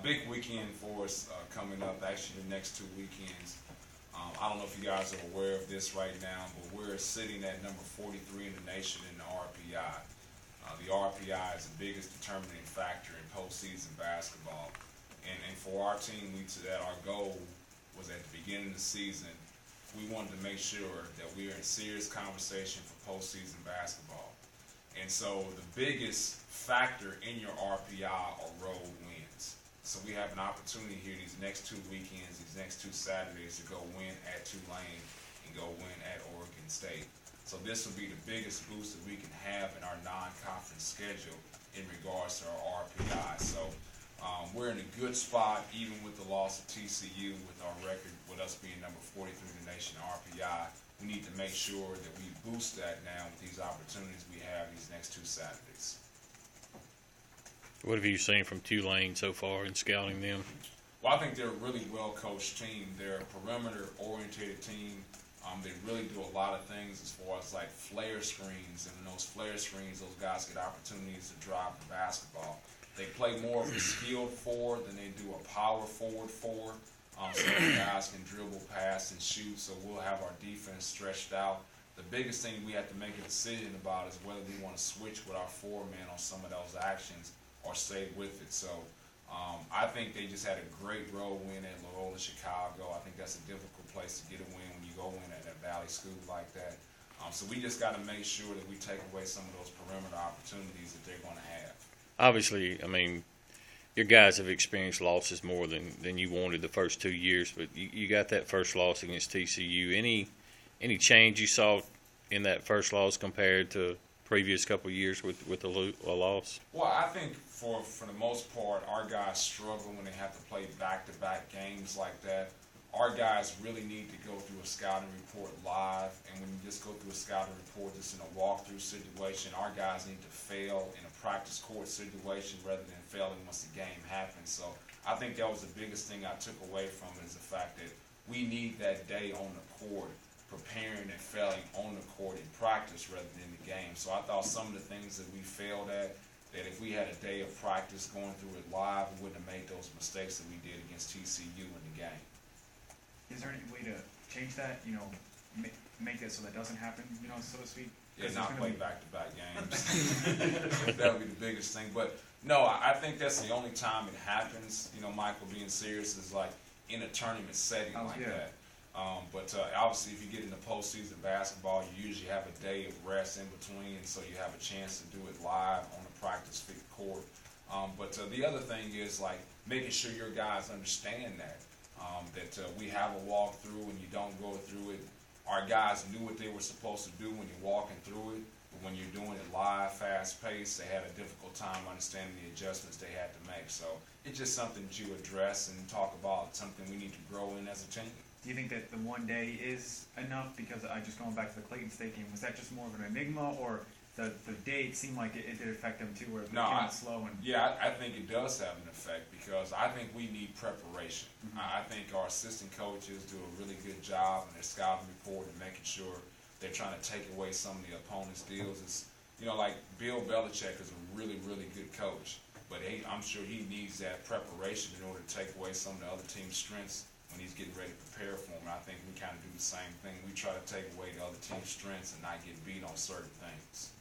Big weekend for us coming up, actually the next 2 weekends. I don't know if you guys are aware of this right now, but we're sitting at number 43 in the nation in the RPI. The RPI is the biggest determining factor in postseason basketball. And for our team, our goal was at the beginning of the season, we wanted to make sure that we are in serious conversation for postseason basketball. And so the biggest factor in your RPI are road wins. So we have an opportunity here these next 2 weekends, these next 2 Saturdays to go win at Tulane and go win at Oregon State. So this will be the biggest boost that we can have in our non-conference schedule in regards to our RPI. So we're in a good spot even with the loss of TCU with our record, with us being number 43 in the nation RPI. We need to make sure that we boost that now with these opportunities we have these next 2 Saturdays. What have you seen from Tulane so far in scouting them? Well, I think they're a really well-coached team. They're a perimeter-oriented team. They really do a lot of things as far as like flare screens, and in those flare screens, those guys get opportunities to drive the basketball. They play more of a skilled forward than they do a power forward. So the guys can dribble, pass, and shoot, so we'll have our defense stretched out. The biggest thing we have to make a decision about is whether we want to switch with our 4-man on some of those actions or stay with it. So I think they just had a great road win at Loyola Chicago. I think that's a difficult place to get a win when you go in at a Valley school like that. So we just got to make sure that we take away some of those perimeter opportunities that they're going to have. Obviously, I mean, your guys have experienced losses more than you wanted the first 2 years, but you got that first loss against TCU. Any change you saw in that first loss compared to previous couple of years with a loss? Well, I think for the most part, our guys struggle when they have to play back-to-back games like that. Our guys really need to go through a scouting report live, and when you just go through a scouting report just in a walkthrough situation, our guys need to fail in a practice court situation rather than failing once the game happens. So I think that was the biggest thing I took away from it, is the fact that we need that day on the court, preparing and failing on the court in practice rather than the game. So I thought some of the things that we failed at, that if we had a day of practice going through it live, we wouldn't have made those mistakes that we did against TCU in the game. Is there any way to change that, make it so that doesn't happen, so to speak? Yeah, not play back-to-back games. That would be the biggest thing. But, no, I think that's the only time it happens, Michael, being serious, is like in a tournament setting that. But obviously, if you get into postseason basketball, you usually have a day of rest in between, so you have a chance to do it live on the practice court. But the other thing is like making sure your guys understand that we have a walkthrough and you don't go through it. Our guys knew what they were supposed to do when you're walking through it, but when you're doing it live, fast-paced, they had a difficult time understanding the adjustments they had to make. So it's just something that you address and talk about, something we need to grow in as a team. Do you think that the one day is enough? Because just going back to the Clayton State game, was that just more of an enigma, or the date seemed like it did affect them too, where it became slow? I think it does have an effect, because I think we need preparation. Mm-hmm. I think our assistant coaches do a really good job in their scouting report and making sure they're trying to take away some of the opponent's deals. It's, like Bill Belichick is a really, really good coach, but I'm sure he needs that preparation in order to take away some of the other team's strengths when he's getting ready to prepare for them. And I think we kind of do the same thing. We try to take away the other team's strengths and not get beat on certain things.